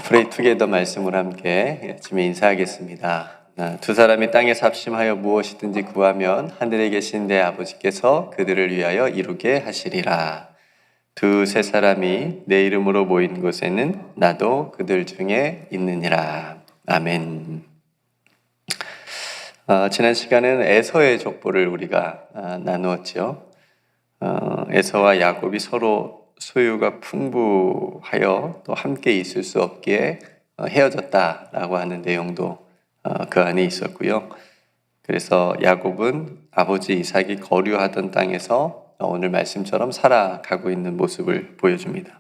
프레이 투게더 말씀을 함께 아침에 인사하겠습니다. 두 사람이 땅에 삽심하여 무엇이든지 구하면 하늘에 계신 내 아버지께서 그들을 위하여 이루게 하시리라. 두세 사람이 내 이름으로 모인 곳에는 나도 그들 중에 있느니라. 아멘. 지난 시간에는 에서의 족보를 우리가 나누었죠. 에서와 야곱이 서로 소유가 풍부하여 또 함께 있을 수 없기에 헤어졌다라고 하는 내용도 그 안에 있었고요. 그래서 야곱은 아버지 이삭이 거류하던 땅에서 오늘 말씀처럼 살아가고 있는 모습을 보여줍니다.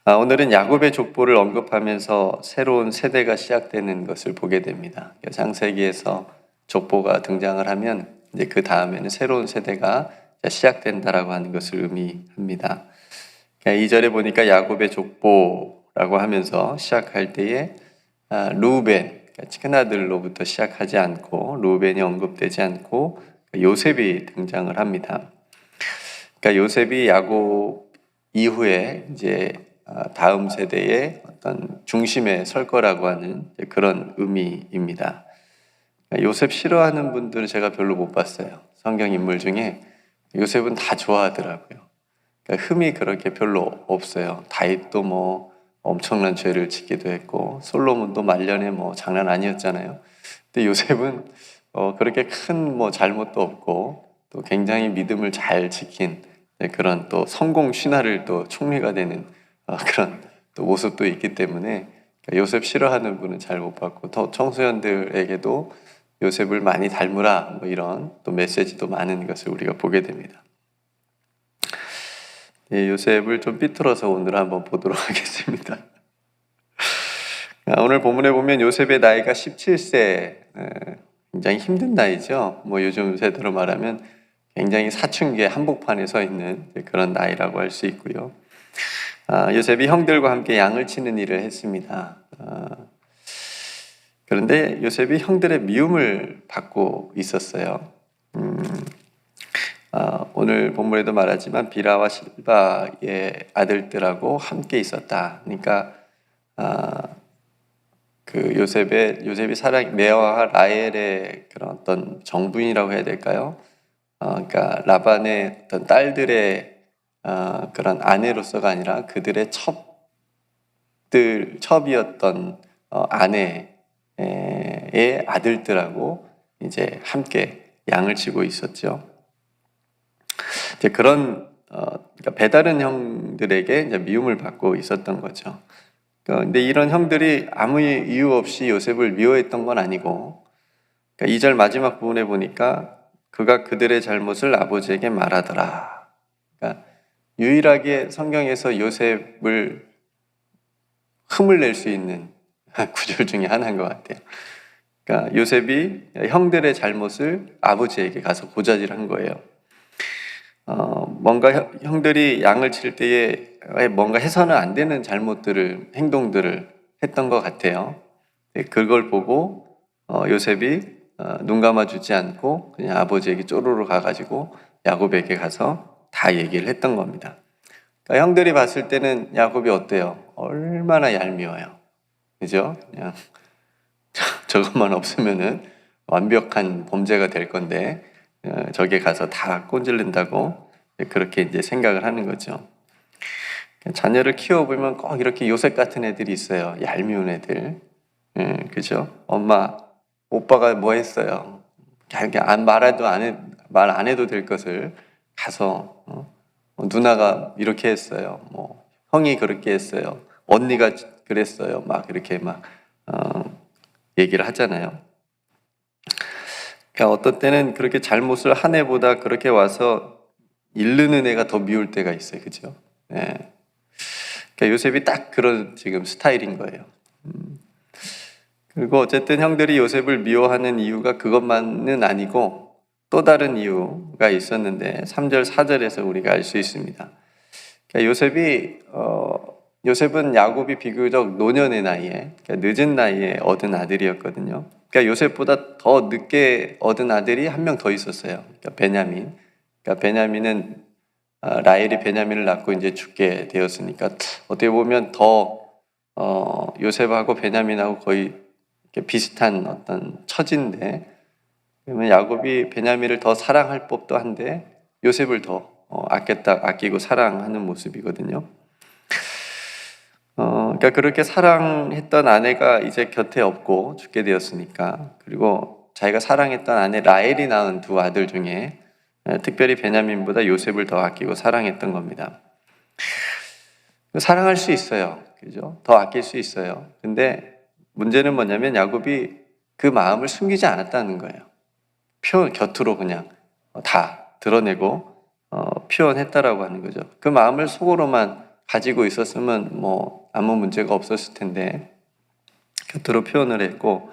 오늘은 야곱의 족보를 언급하면서 새로운 세대가 시작되는 것을 보게 됩니다. 창세기에서 족보가 등장을 하면 이제 그 다음에는 새로운 세대가 시작된다라고 하는 것을 의미합니다. 2절에 보니까 야곱의 족보라고 하면서 시작할 때에 루벤, 큰아들로부터 시작하지 않고 루벤이 언급되지 않고 요셉이 등장을 합니다. 그러니까 요셉이 야곱 이후에 이제 다음 세대의 어떤 중심에 설 거라고 하는 그런 의미입니다. 요셉 싫어하는 분들은 제가 별로 못 봤어요. 성경 인물 중에 요셉은 다 좋아하더라고요. 그러니까 흠이 그렇게 별로 없어요. 다윗도 뭐 엄청난 죄를 짓기도 했고 솔로몬도 말년에 뭐 장난 아니었잖아요. 근데 요셉은 그렇게 큰 뭐 잘못도 없고 또 굉장히 믿음을 잘 지킨 그런 또 성공 신화를 또 총리가 되는 그런 또 모습도 있기 때문에 요셉 싫어하는 분은 잘 못 봤고 더 청소년들에게도 요셉을 많이 닮으라 뭐 이런 또 메시지도 많은 것을 우리가 보게 됩니다. 요셉을 좀 삐뚤어서 오늘 한번 보도록 하겠습니다. 오늘 본문에 보면 요셉의 나이가 17세, 굉장히 힘든 나이죠. 뭐 요즘 세대로 말하면 굉장히 사춘기의 한복판에 서 있는 그런 나이라고 할 수 있고요. 요셉이 형들과 함께 양을 치는 일을 했습니다. 그런데 요셉이 형들의 미움을 받고 있었어요. 오늘 본문에도 말하지만 비라와 실바의 아들들하고 함께 있었다. 그러니까 그 요셉이 레아와 라헬의 그런 어떤 정부인이라고 해야 될까요? 그러니까 라반의 어떤 딸들의 그런 아내로서가 아니라 그들의 첩이었던 아내의 아들들하고 이제 함께 양을 치고 있었죠. 이제 그런 그러니까 배다른 형들에게 이제 미움을 받고 있었던 거죠. 근데 이런 형들이 아무 이유 없이 요셉을 미워했던 건 아니고, 그러니까 2절 마지막 부분에 보니까 그가 그들의 잘못을 아버지에게 말하더라. 그러니까 유일하게 성경에서 요셉을 흠을 낼 수 있는 구절 중에 하나인 것 같아요. 그러니까 요셉이 형들의 잘못을 아버지에게 가서 고자질한 거예요. 뭔가 형들이 양을 칠 때에 뭔가 해서는 안 되는 행동들을 했던 것 같아요. 그걸 보고 요셉이 눈 감아주지 않고 그냥 아버지에게 쪼르르 가가지고 야곱에게 가서 다 얘기를 했던 겁니다. 그러니까 형들이 봤을 때는 야곱이 어때요? 얼마나 얄미워요. 그죠? 그냥 저것만 없으면은 완벽한 범죄가 될 건데 저게 가서 다 꼰질른다고 그렇게 이제 생각을 하는 거죠. 자녀를 키워보면 꼭 이렇게 요셉 같은 애들이 있어요. 얄미운 애들. 그죠? 엄마, 오빠가 뭐 했어요? 말 안 해도 될 것을 가서 누나가 이렇게 했어요. 뭐 형이 그렇게 했어요. 언니가 그랬어요. 막 이렇게 얘기를 하잖아요. 그러니까 어떤 때는 그렇게 잘못을 한 애보다 그렇게 와서 이르는 애가 더 미울 때가 있어요. 그죠? 예. 그러니까 요셉이 딱 그런 지금 스타일인 거예요. 그리고 어쨌든 형들이 요셉을 미워하는 이유가 그것만은 아니고 또 다른 이유가 있었는데 3절, 4절에서 우리가 알 수 있습니다. 그러니까 요셉은 야곱이 비교적 노년의 나이에, 그러니까 늦은 나이에 얻은 아들이었거든요. 그러니까 요셉보다 더 늦게 얻은 아들이 한 명 더 있었어요. 그러니까 베냐민. 그러니까 베냐민은 라헬이 베냐민을 낳고 이제 죽게 되었으니까 어떻게 보면 더 요셉하고 베냐민하고 거의 이렇게 비슷한 어떤 처지인데, 그러면 야곱이 베냐민을 더 사랑할 법도 한데 요셉을 더 아끼고 사랑하는 모습이거든요. 그러니까 그렇게 사랑했던 아내가 이제 곁에 없고 죽게 되었으니까, 그리고 자기가 사랑했던 아내 라헬이 낳은 두 아들 중에 특별히 베냐민보다 요셉을 더 아끼고 사랑했던 겁니다. 사랑할 수 있어요. 그죠? 더 아낄 수 있어요. 근데 문제는 뭐냐면 야곱이 그 마음을 숨기지 않았다는 거예요. 곁으로 그냥 다 드러내고 표현했다라고 하는 거죠. 그 마음을 속으로만 가지고 있었으면 뭐 아무 문제가 없었을 텐데 곁으로 표현을 했고,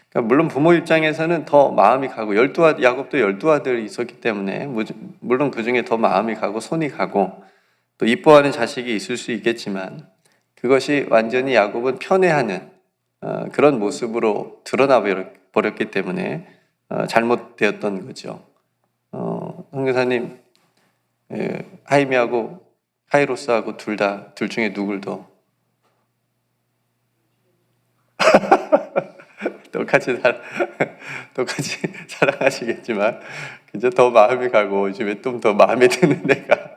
그러니까 물론 부모 입장에서는 더 마음이 가고 야곱도 12아들이 있었기 때문에 물론 그 중에 더 마음이 가고 손이 가고 또 이뻐하는 자식이 있을 수 있겠지만, 그것이 완전히 야곱은 편애하는 그런 모습으로 드러나 버렸기 때문에 잘못되었던 거죠. 선교사님, 하이미하고 카이로스하고 둘 중에 누굴 더 똑같이 사랑하시겠지만, 그죠? 더 마음이 가고 요즘에 좀 더 마음에 드는 애가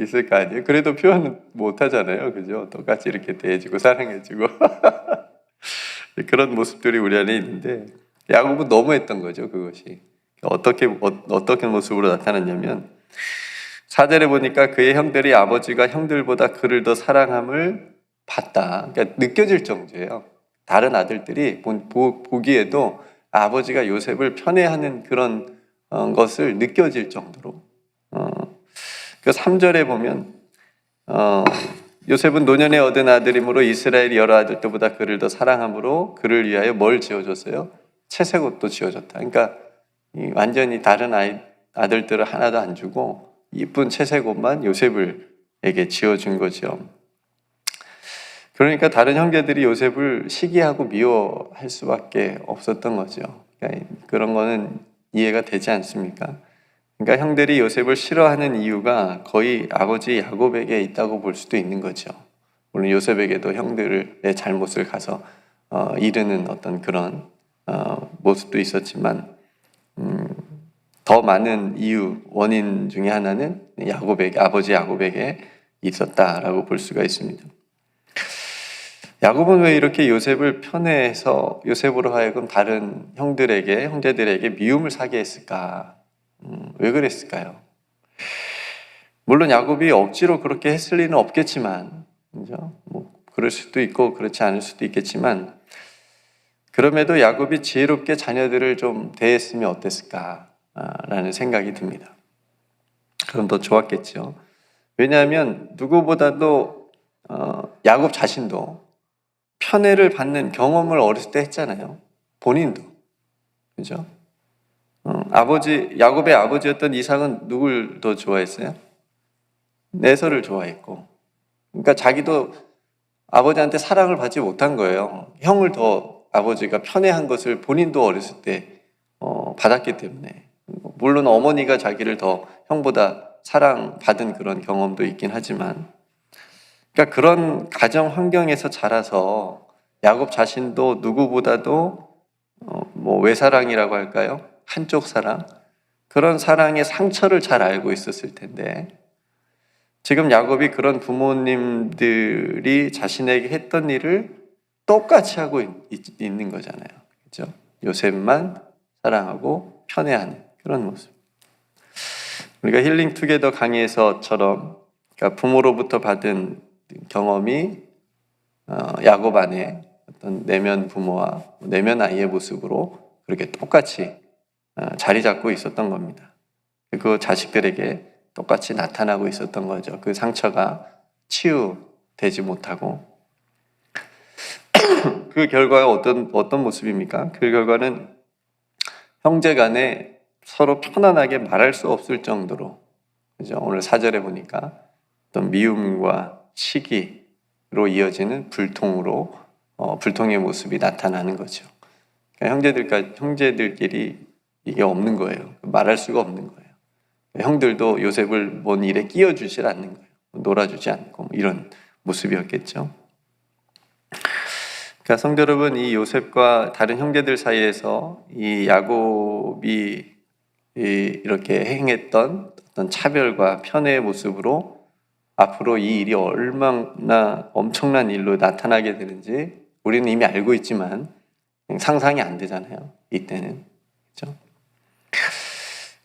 있을 거 아니에요? 그래도 표현은 못 하잖아요. 그죠? 똑같이 이렇게 대해주고 사랑해주고 그런 모습들이 우리 안에 있는데, 야곱은 너무했던 거죠, 그것이. 어떻게 모습으로 나타났냐면, 4절에 보니까 그의 형들이 아버지가 형들보다 그를 더 사랑함을 봤다. 그러니까 느껴질 정도예요. 다른 아들들이 보기에도 아버지가 요셉을 편애하는 그런 것을 느껴질 정도로. 그 3절에 보면 요셉은 노년에 얻은 아들이므로 이스라엘 여러 아들들보다 그를 더 사랑함으로 그를 위하여 뭘 지어줬어요? 채색옷도 지어줬다. 그러니까 완전히 다른 아들들을 하나도 안 주고 이쁜 채색옷만 요셉에게 지어준 거죠. 그러니까 다른 형제들이 요셉을 시기하고 미워할 수밖에 없었던 거죠. 그러니까 그런 거는 이해가 되지 않습니까? 그러니까 형들이 요셉을 싫어하는 이유가 거의 아버지 야곱에게 있다고 볼 수도 있는 거죠. 물론 요셉에게도 형들의 잘못을 가서 이르는 어떤 그런 모습도 있었지만, 더 많은 원인 중에 하나는 아버지 야곱에게 있었다라고 볼 수가 있습니다. 야곱은 왜 이렇게 요셉을 편애해서 요셉으로 하여금 다른 형제들에게 미움을 사게 했을까? 왜 그랬을까요? 물론 야곱이 억지로 그렇게 했을 리는 없겠지만, 그죠? 뭐 그럴 수도 있고 그렇지 않을 수도 있겠지만, 그럼에도 야곱이 지혜롭게 자녀들을 좀 대했으면 어땠을까라는 생각이 듭니다. 그럼 더 좋았겠죠. 왜냐하면 누구보다도 야곱 자신도 편애를 받는 경험을 어렸을 때 했잖아요. 본인도. 그죠? 야곱의 아버지였던 이삭은 누굴 더 좋아했어요? 에서를 좋아했고. 그러니까 자기도 아버지한테 사랑을 받지 못한 거예요. 형을 더 아버지가 편애한 것을 본인도 어렸을 때 받았기 때문에. 물론 어머니가 자기를 더 형보다 사랑받은 그런 경험도 있긴 하지만, 그러니까 그런 가정 환경에서 자라서 야곱 자신도 누구보다도 뭐 외사랑이라고 할까요? 한쪽 사랑, 그런 사랑의 상처를 잘 알고 있었을 텐데, 지금 야곱이 그런 부모님들이 자신에게 했던 일을 똑같이 하고 있는 거잖아요. 그렇죠? 요셉만 사랑하고 편애하는 그런 모습. 우리가 힐링 투게더 강의에서처럼, 그러니까 부모로부터 받은 경험이 야곱 안에 어떤 내면 부모와 내면 아이의 모습으로 그렇게 똑같이 자리 잡고 있었던 겁니다. 그 자식들에게 똑같이 나타나고 있었던 거죠. 그 상처가 치유되지 못하고. 그 결과가 어떤 모습입니까? 그 결과는 형제 간에 서로 편안하게 말할 수 없을 정도로, 그죠? 오늘 4절에 보니까 어떤 미움과 시기로 이어지는 불통의 모습이 나타나는 거죠. 그러니까 형제들끼리 이게 없는 거예요. 말할 수가 없는 거예요. 형들도 요셉을 뭔 일에 끼워주질 않는 거예요. 놀아주지 않고 이런 모습이었겠죠. 그러니까 성도 여러분, 이 요셉과 다른 형제들 사이에서 이 야곱이 이렇게 행했던 어떤 차별과 편애의 모습으로 앞으로 이 일이 얼마나 엄청난 일로 나타나게 되는지 우리는 이미 알고 있지만 상상이 안 되잖아요. 이때는. 그렇죠?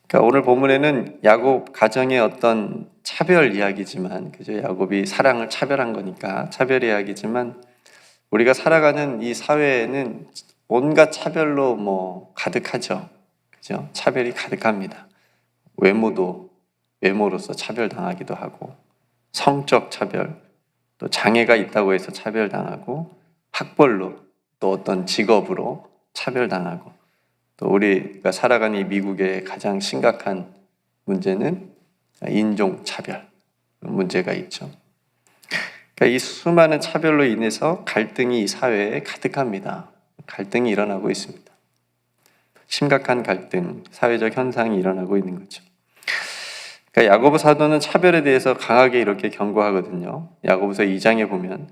그러니까 오늘 본문에는 야곱 가정의 어떤 차별 이야기지만, 그죠? 야곱이 사랑을 차별한 거니까 차별 이야기지만, 우리가 살아가는 이 사회에는 온갖 차별로 가득하죠. 그죠? 차별이 가득합니다. 외모로서 차별당하기도 하고, 성적 차별, 또 장애가 있다고 해서 차별당하고, 학벌로, 또 어떤 직업으로 차별당하고, 또 우리가 살아가는 이 미국의 가장 심각한 문제는 인종차별 문제가 있죠. 그러니까 이 수많은 차별로 인해서 갈등이 이 사회에 가득합니다. 갈등이 일어나고 있습니다. 심각한 갈등, 사회적 현상이 일어나고 있는 거죠. 그러니까 야고보 사도는 차별에 대해서 강하게 이렇게 경고하거든요. 야고보서 2장에 보면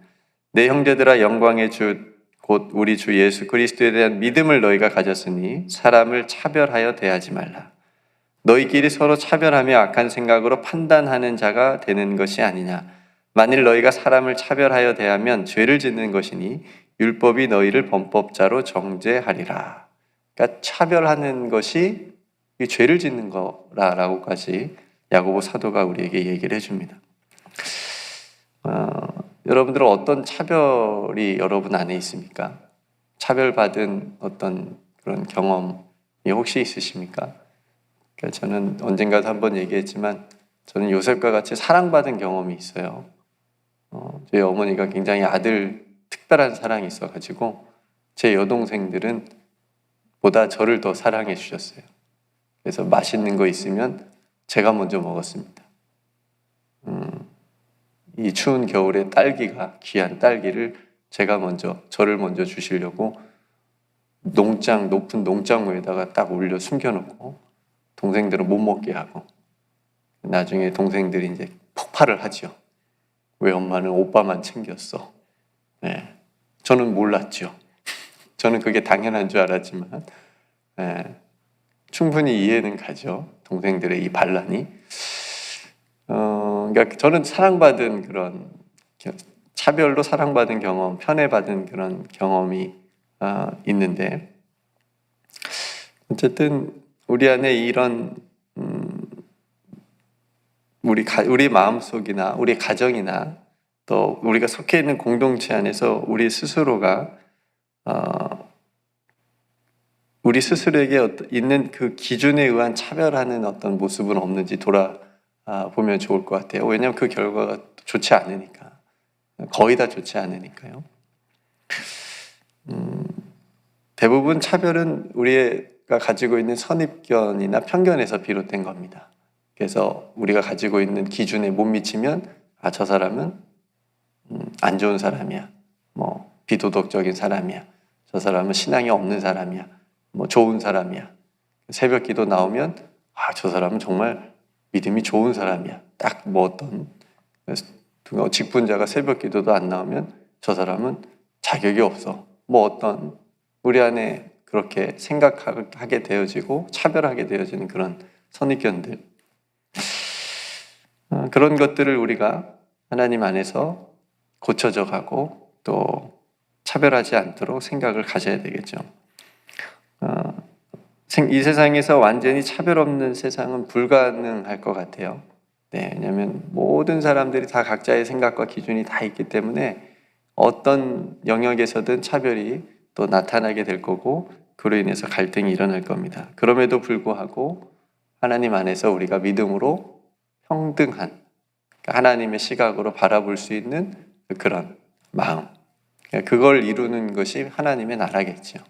내 형제들아 영광의 주 곧 우리 주 예수 그리스도에 대한 믿음을 너희가 가졌으니 사람을 차별하여 대하지 말라. 너희끼리 서로 차별하며 악한 생각으로 판단하는 자가 되는 것이 아니냐. 만일 너희가 사람을 차별하여 대하면 죄를 짓는 것이니 율법이 너희를 범법자로 정죄하리라. 그러니까 차별하는 것이 죄를 짓는 거라고까지 야고보 사도가 우리에게 얘기를 해줍니다. 여러분들은 어떤 차별이 여러분 안에 있습니까? 차별받은 어떤 그런 경험이 혹시 있으십니까? 그러니까 저는 언젠가도 한번 얘기했지만 저는 요셉과 같이 사랑받은 경험이 있어요. 저희 어머니가 굉장히 아들 특별한 사랑이 있어가지고 제 여동생들은 보다 저를 더 사랑해 주셨어요. 그래서 맛있는 거 있으면 제가 먼저 먹었습니다. 이 추운 겨울에 귀한 딸기를 저를 먼저 주시려고 높은 농장 위에다가 딱 올려 숨겨놓고 동생들은 못 먹게 하고, 나중에 동생들이 이제 폭발을 하죠. 왜 엄마는 오빠만 챙겼어? 네. 저는 몰랐죠. 저는 그게 당연한 줄 알았지만, 네. 충분히 이해는 가죠. 동생들의 이 반란이. 그러니까 저는 사랑받은 그런 차별로 사랑받은 경험, 편애받은 그런 경험이 있는데, 어쨌든 우리 안에 이런 우리 마음속이나 우리 가정이나 또 우리가 속해 있는 공동체 안에서 우리 스스로가 우리 스스로에게 있는 그 기준에 의한 차별하는 어떤 모습은 없는지 돌아보면 좋을 것 같아요. 왜냐하면 그 결과가 좋지 않으니까. 거의 다 좋지 않으니까요. 대부분 차별은 우리가 가지고 있는 선입견이나 편견에서 비롯된 겁니다. 그래서 우리가 가지고 있는 기준에 못 미치면 저 사람은 안 좋은 사람이야. 비도덕적인 사람이야. 저 사람은 신앙이 없는 사람이야. 좋은 사람이야. 새벽 기도 나오면 저 사람은 정말 믿음이 좋은 사람이야. 딱 어떤 직분자가 새벽 기도도 안 나오면 저 사람은 자격이 없어. 어떤 우리 안에 그렇게 생각하게 되어지고 차별하게 되어지는 그런 선입견들, 그런 것들을 우리가 하나님 안에서 고쳐져 가고 또 차별하지 않도록 생각을 가져야 되겠죠. 이 세상에서 완전히 차별 없는 세상은 불가능할 것 같아요. 네, 왜냐하면 모든 사람들이 다 각자의 생각과 기준이 다 있기 때문에 어떤 영역에서든 차별이 또 나타나게 될 거고 그로 인해서 갈등이 일어날 겁니다. 그럼에도 불구하고 하나님 안에서 우리가 믿음으로 평등한, 하나님의 시각으로 바라볼 수 있는 그런 마음, 그걸 이루는 것이 하나님의 나라겠죠.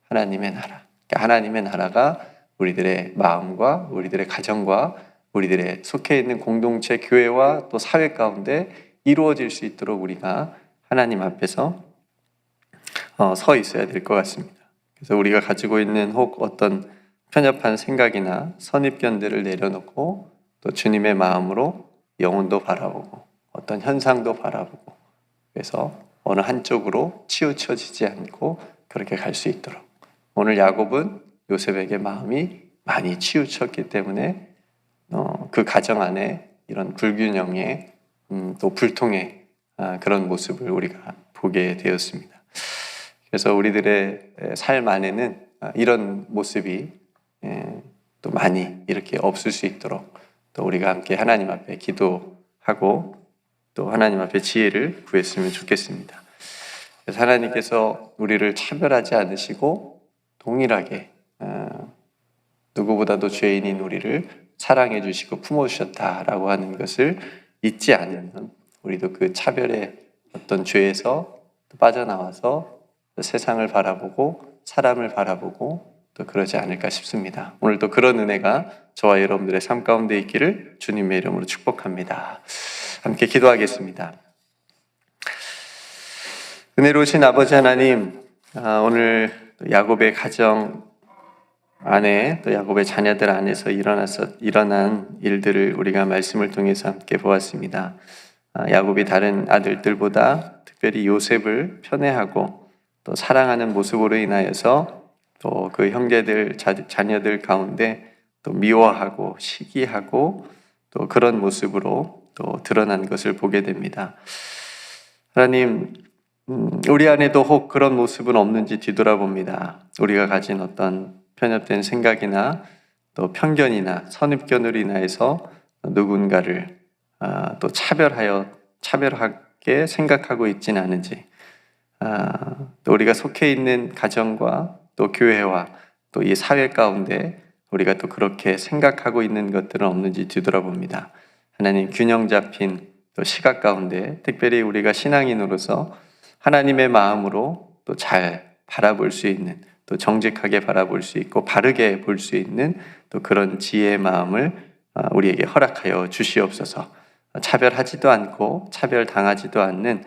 하나님의 나라. 하나님의 나라가 우리들의 마음과 우리들의 가정과 우리들의 속해 있는 공동체, 교회와 또 사회 가운데 이루어질 수 있도록 우리가 하나님 앞에서 서 있어야 될 것 같습니다. 그래서 우리가 가지고 있는 혹 어떤 편협한 생각이나 선입견들을 내려놓고 또 주님의 마음으로 영혼도 바라보고 어떤 현상도 바라보고, 그래서 어느 한쪽으로 치우쳐지지 않고 그렇게 갈 수 있도록. 오늘 야곱은 요셉에게 마음이 많이 치우쳤기 때문에 그 가정 안에 이런 불균형의 또 불통의 그런 모습을 우리가 보게 되었습니다. 그래서 우리들의 삶 안에는 이런 모습이 또 많이 이렇게 없을 수 있도록 또 우리가 함께 하나님 앞에 기도하고 또 하나님 앞에 지혜를 구했으면 좋겠습니다. 그래서 하나님께서 우리를 차별하지 않으시고 동일하게 누구보다도 죄인인 우리를 사랑해 주시고 품어주셨다라고 하는 것을 잊지 않으면 우리도 그 차별의 어떤 죄에서 빠져나와서 세상을 바라보고 사람을 바라보고 또 그러지 않을까 싶습니다. 오늘도 그런 은혜가 저와 여러분들의 삶 가운데 있기를 주님의 이름으로 축복합니다. 함께 기도하겠습니다. 은혜로우신 아버지 하나님, 오늘 야곱의 가정 안에 또 야곱의 자녀들 안에서 일어난 일들을 우리가 말씀을 통해서 함께 보았습니다. 야곱이 다른 아들들보다 특별히 요셉을 편애하고 또 사랑하는 모습으로 인하여서 또 그 형제들, 자녀들 가운데 또 미워하고 시기하고 또 그런 모습으로 또 드러난 것을 보게 됩니다. 하나님, 우리 안에도 혹 그런 모습은 없는지 뒤돌아봅니다. 우리가 가진 어떤 편협된 생각이나 또 편견이나 선입견으로 인해서 누군가를 또 차별하게 생각하고 있지는 않은지, 또 우리가 속해 있는 가정과 또 교회와 또 이 사회 가운데 우리가 또 그렇게 생각하고 있는 것들은 없는지 뒤돌아봅니다. 하나님, 균형 잡힌 또 시각 가운데 특별히 우리가 신앙인으로서 하나님의 마음으로 또 잘 바라볼 수 있는, 또 정직하게 바라볼 수 있고 바르게 볼 수 있는 또 그런 지혜의 마음을 우리에게 허락하여 주시옵소서. 차별하지도 않고 차별당하지도 않는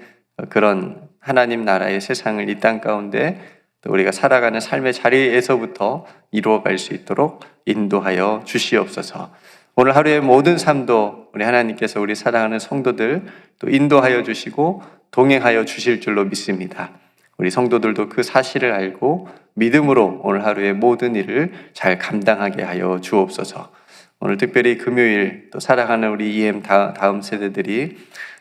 그런 하나님 나라의 세상을 이 땅 가운데 또 우리가 살아가는 삶의 자리에서부터 이루어갈 수 있도록 인도하여 주시옵소서. 오늘 하루의 모든 삶도 우리 하나님께서 우리 사랑하는 성도들 또 인도하여 주시고 동행하여 주실 줄로 믿습니다. 우리 성도들도 그 사실을 알고 믿음으로 오늘 하루의 모든 일을 잘 감당하게 하여 주옵소서. 오늘 특별히 금요일 또 사랑하는 우리 EM 다음 세대들이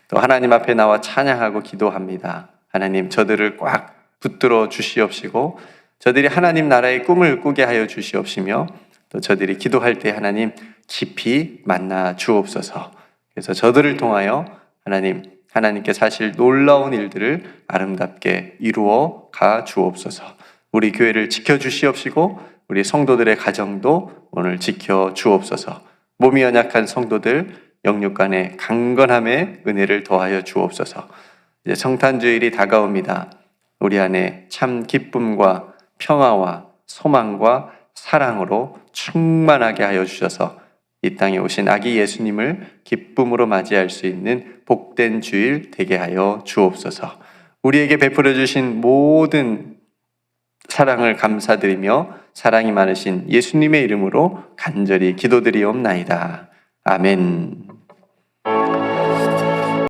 또 하나님 앞에 나와 찬양하고 기도합니다. 하나님, 저들을 꽉 붙들어 주시옵시고 저들이 하나님 나라의 꿈을 꾸게 하여 주시옵시며 또 저들이 기도할 때 하나님 깊이 만나 주옵소서. 그래서 저들을 통하여 하나님께 사실 놀라운 일들을 아름답게 이루어 가 주옵소서. 우리 교회를 지켜 주시옵시고 우리 성도들의 가정도 오늘 지켜 주옵소서. 몸이 연약한 성도들 영육 간의 강건함의 은혜를 더하여 주옵소서. 이제 성탄주일이 다가옵니다. 우리 안에 참 기쁨과 평화와 소망과 사랑으로 충만하게 하여 주셔서 이 땅에 오신 아기 예수님을 기쁨으로 맞이할 수 있는 복된 주일 되게 하여 주옵소서. 우리에게 베풀어 주신 모든 사랑을 감사드리며 사랑이 많으신 예수님의 이름으로 간절히 기도드리옵나이다. 아멘.